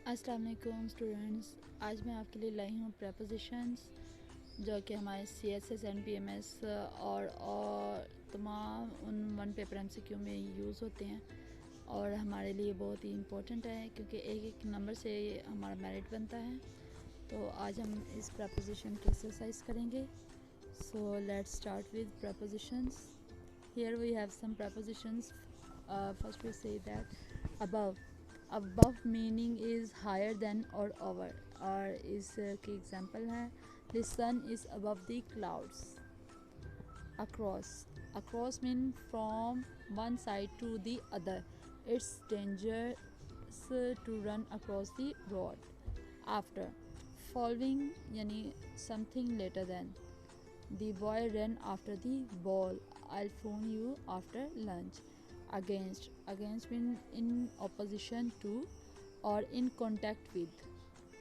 अस्सलाम वालेकुम स्टूडेंट्स। आज मैं आपके लिए लाई हूँ प्रपोजिशंस जो कि हमारे CSS एंड PMS और तमाम उन वन पेपर MCQ में यूज़ होते हैं और हमारे लिए बहुत ही इम्पोर्टेंट है क्योंकि एक एक नंबर से हमारा मेरिट बनता है। तो आज हम इस प्रपोजिशन की एक्सरसाइज करेंगे। So let's start with prepositions. Here we have some prepositions. First we say that above. Above meaning is higher than or over. और इसके एग्जाम्पल हैं the sun is above the clouds. Across. Across mean from one side to the other. It's dangerous to run across the road. After. Following यानी something later than. The boy ran after the ball. I'll phone you after lunch. Against. Against means in opposition to or in contact with.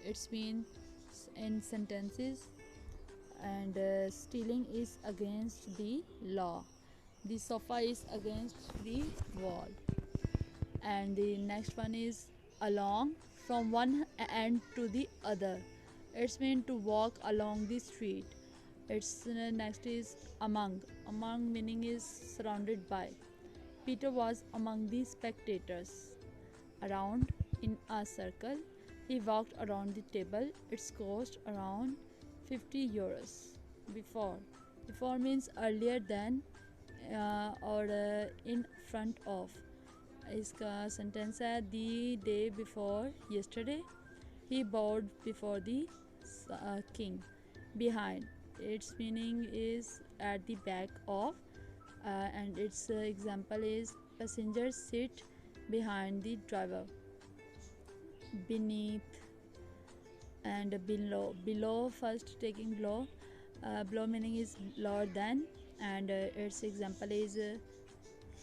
It's means in sentences. And stealing is against the law. The sofa is against the wall. And the next one is along, from one end to the other. It's mean to walk along the street. It's next is among. Among meaning is surrounded by. Peter was among the spectators. Around, in a circle. He walked around the table. It's cost around 50 euros. Before. Before means earlier than or in front of. इसका sentence है the day before yesterday he bowed before the king. Behind. Its meaning is at the back of, and its example is passengers sit behind the driver. Beneath and below. Below, first taking below. Below meaning is lower than, and its example is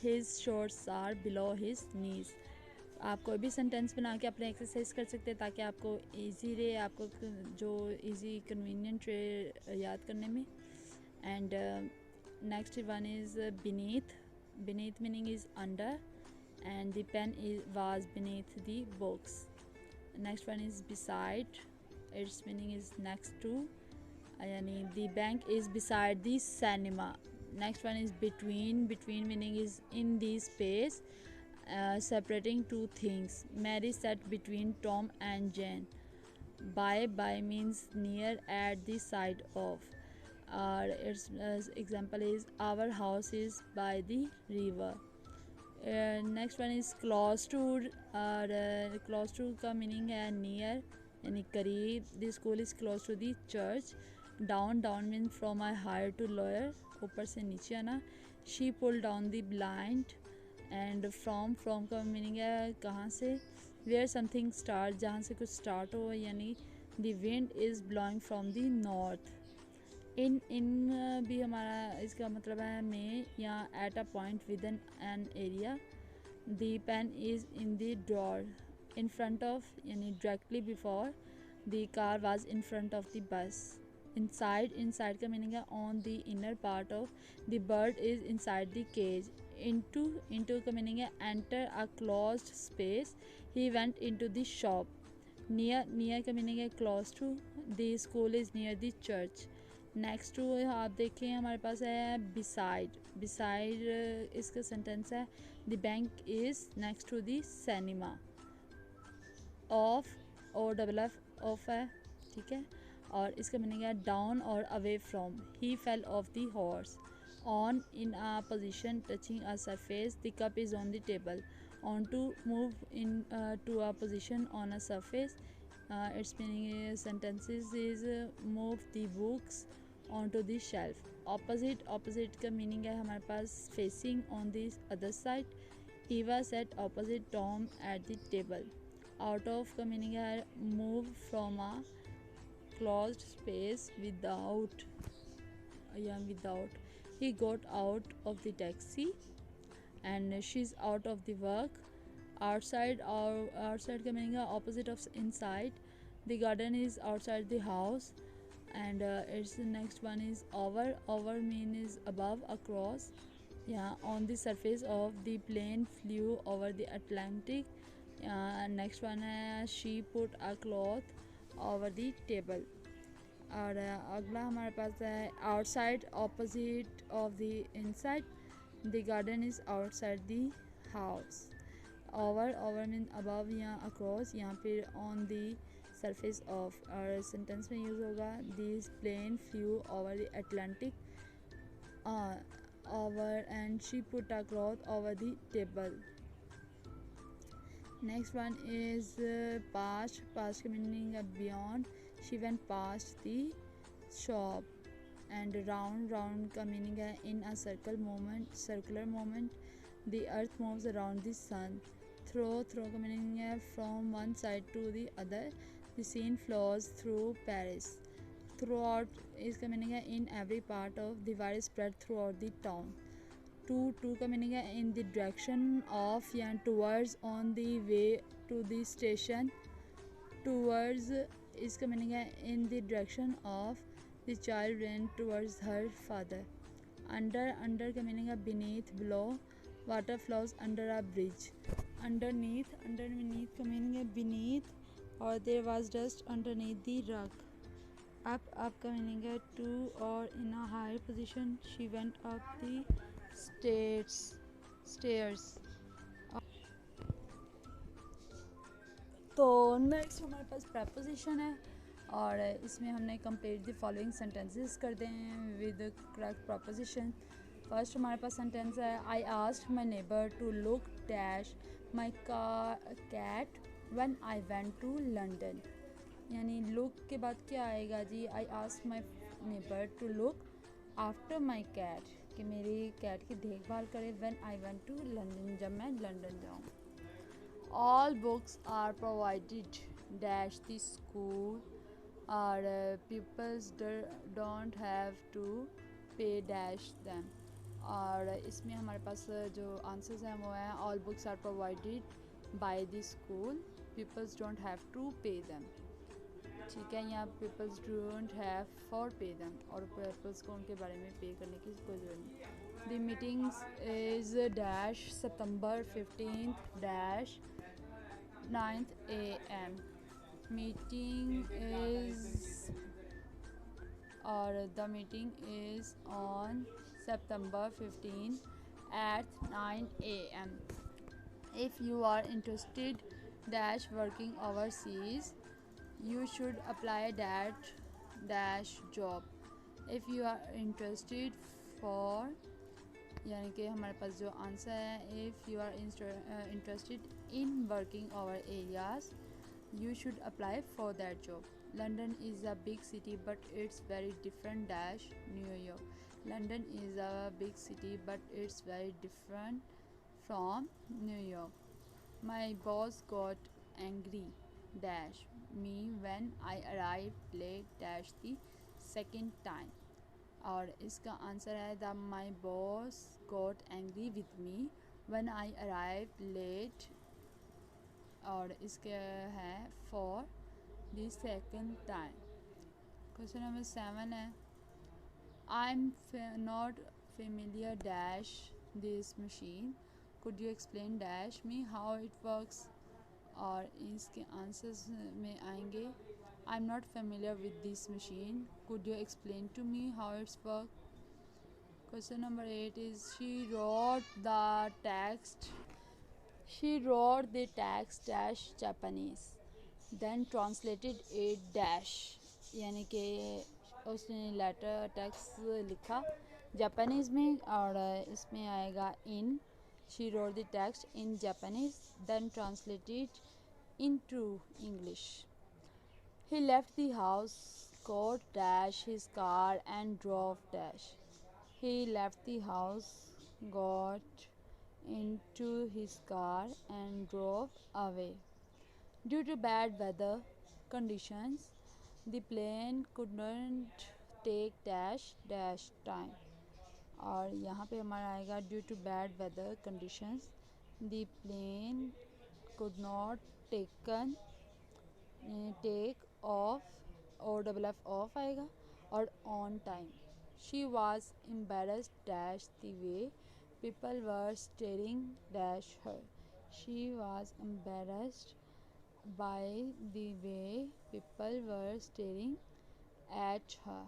his shorts are below his knees. आप कोई भी sentence बना के अपने exercise कर सकते हैं ताकि आपको इजी रहे, आपको जो इजी कन्वीनियंट रहे याद करने में. And next one is beneath. Beneath meaning is under, and the pen was beneath the books. Next one is beside. Its meaning is next to, यानी the bank is beside the cinema. Next one is between. Between meaning is in the space separating two things. Mary sat between Tom and Jane. By means near, at the side of. Its example is our house is by the river. Next one is close to. और close to का meaning है near यानी करीब. The school is close to the church. Down. Down mean from I higher to lower, ऊपर से नीचे आना. She pull down the blind. And from. From का मीनिंग है कहाँ से. वेयर समथिंग स्टार्ट, जहाँ से कुछ स्टार्ट हो, यानी the wind is blowing from the north. In भी हमारा इसका मतलब है में या at a point with an area. The pen is in the drawer. In front of यानी directly before. The car was in front of the bus. Inside. Inside का meaning है on the inner part of. The bird is inside the cage. Into. Into का meaning है enter a closed space. He went into the shop. Near. Near का meaning है close to. The school is near the church. Next to आप देखें हमारे पास है beside. Beside इसका सेंटेंस है the bank is next to the cinema. Off. O double F off है, ठीक है. और इसका मीनिंग है डाउन और away from. He fell off the horse. On. In a position touching a surface. The cup is on the table. On to. Move in to a position on a surface. It's meaning sentences is move the books onto the shelf. Opposite. Opposite का meaning है हमारे पास facing on the other side. Eva sat opposite Tom at the table. Out of का meaning है move from a closed space without. Without. He got out of the taxi and she's out of the work. Outside. Or outside का meaning है opposite of inside. The garden is outside the house. And its next one is over. Over mean is above, across. On the surface of the plane flew over the Atlantic. Next one है she put a cloth over the table. और अगला हमारे पास है outside opposite of the inside, the garden is outside the house. Over mean above या across, यहाँ पे on the surface of. और सेंटेंस में यूज़ होगा this plane flew over the Atlantic over and she put a cloth over the table. Next one is past ka meaning beyond, she went past the shop. And round ka meaning है in a circular moment, the earth moves around the sun. Throw का meaning है from one side to the other, the scene flows through Paris. Throughout is का meaning है in every part of, the virus spread throughout the town. To का meaning है in the direction of या towards, on the way to the station. Towards इसका meaning है in the direction of, the child ran towards her father. Under का meaning है beneath, below, water flows under a bridge. Underneath का meaning है beneath, और there was dust underneath the rug. Up का meaning है to or in a higher position, she went up the stairs. तो next हमारे पास preposition है, और इसमें हमने कंप्लीट द फॉलोइंग सेंटेंसेस करते हैं विद करेक्ट प्रपोजिशन। फर्स्ट हमारे पास सेंटेंस है I asked my neighbour to look dash my cat when I went to London. यानी लुक के बाद क्या आएगा जी, I asked my neighbour to look after my cat, कि मेरी कैट की देखभाल करे when I went to London, जब मैं लंदन जाऊँ। All books are provided dash the school, or pupils don't have to pay dash them। और इसमें हमारे पास जो आंसर्स हैं वो हैं all books are provided by the school, pupils don't have to pay them। ठीक है, यहाँ pupils don't have for pay them, और pupils को उनके बारे में पे करने की कोई ज़रूरत नहीं। The meetings is dash September 15th dash 9th AM। Meeting is, or the meeting is on September 15 at 9 AM। If you are interested dash working overseas, you should apply that dash job। If you are interested for, यानी कि हमारे पास जो answer है if you are interested in working our areas, you should apply for that job. London is a big city but it's very different dash New York. London is a big city but it's very different from New York. My boss got angry dash me when I arrive late dash the second time. और इसका answer है the my boss got angry with me when I arrive late, और इसके है for the second time. Question number 7 है I am not familiar dash this machine, could you explain dash me how it works. और इसके answers में आएंगे I am not familiar with this machine, could you explain to me how it's work. Question number 8 is she wrote the text dash Japanese then translated it dash, यानी कि उसने letter text लिखा Japanese में, और इसमें आएगा in. She wrote the text in Japanese then translated into English। He left the house, got dash his car and drove dash। He left the house, got into his car and drove away। Due to bad weather conditions, the plane couldn't take dash time। और यहाँ पे हमारा आएगा due to bad weather conditions, the plane could not take off, और double F off आएगा, और on time. She was embarrassed dash the way people were staring dash her। She was embarrassed by the way people were staring at her.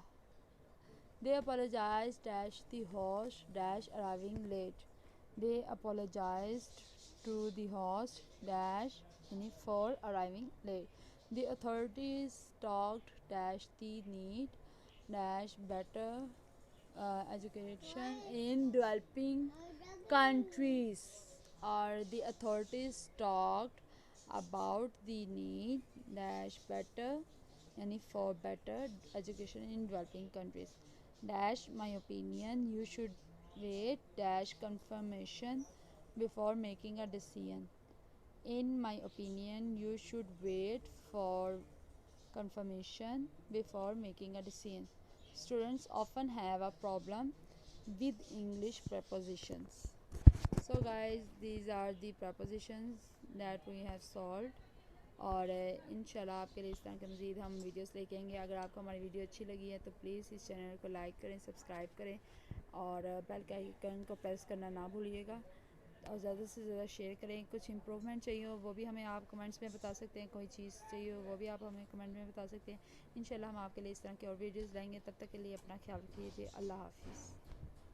They apologized dash the host dash arriving late. They apologized to the host dash for arriving late. The authorities talked dash the need dash better education in developing countries, or the authorities talked about the need dash better yani for better education in developing countries dash my opinion you should wait dash confirmation before making a decision. In my opinion you should wait for confirmation before making a decision. Students often have a problem with English prepositions. So guys, these are the prepositions that we have solved. और इंशाल्लाह आपके लिए इस तरह के मज़ीद हम videos लेके आएंगे। अगर आपको हमारी वीडियो अच्छी लगी है तो प्लीज़ इस चैनल को लाइक करें, सब्सक्राइब करें और बेल के आइकन को प्रेस करना ना भूलिएगा और ज़्यादा से ज़्यादा शेयर करें। कुछ इम्प्रूवमेंट चाहिए हो वो भी हमें आप कमेंट्स में बता सकते हैं, कोई चीज़ चाहिए हो वो भी आप हमें कमेंट में बता सकते हैं। इंशाल्लाह हम आपके लिए इस तरह के और वीडियोज़ लाएंगे। तब तक के लिए अपना ख्याल रखिए। अल्लाह हाफिज़।